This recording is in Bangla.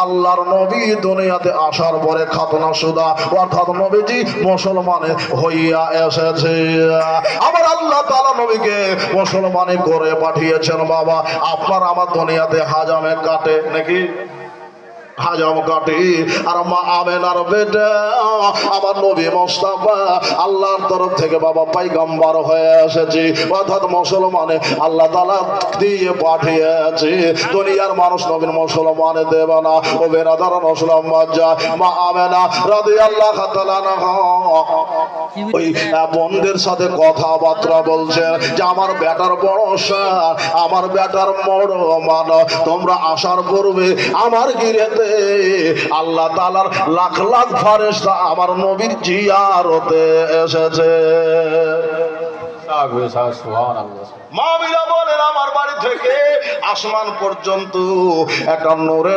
আল্লাহর নবী দুনিয়াতে আসার পরে খাতনা সুদা অর্থাৎ নবীজি মুসলমানে হইয়া এসেছে। আমার আল্লাহ তাআলা নবীকে মুসলমানে করে পাঠিয়েছেন। বাবা আপনার আমার দুনিয়াতে হাজামে কাটে নাকি? হাজাম কাটি আর মা আমেনার বেটা আমার নবী মুস্তাফা আল্লাহর তরফ থেকে বাবা পয়গম্বর হয়ে এসেছে অর্থাৎ মুসলমানে আল্লাহ তাআলা দিয়ে পাঠিয়েছে। দুনিয়ার মানুষ নবীর মুসলমানে দেবে না। ও বেরাদার মুসলমান যা মা আমেনা রাদিয়াল্লাহু তাআলা আনহা ওই বোনদের সাথে কথাবার্তা বলছেন যে আমার বেটার বড় শান, আমার বেটার বড় মান, তোমরা আসার পূর্বে আমার গিরেতে আল্লাহ তাআলার লাখ লাখ ফেরেশতা আমার নবীর জিয়ারতে এসেছে। মা বিলা বলেন আমার বাড়ি থেকে আসমান পর্যন্ত একটা নূরের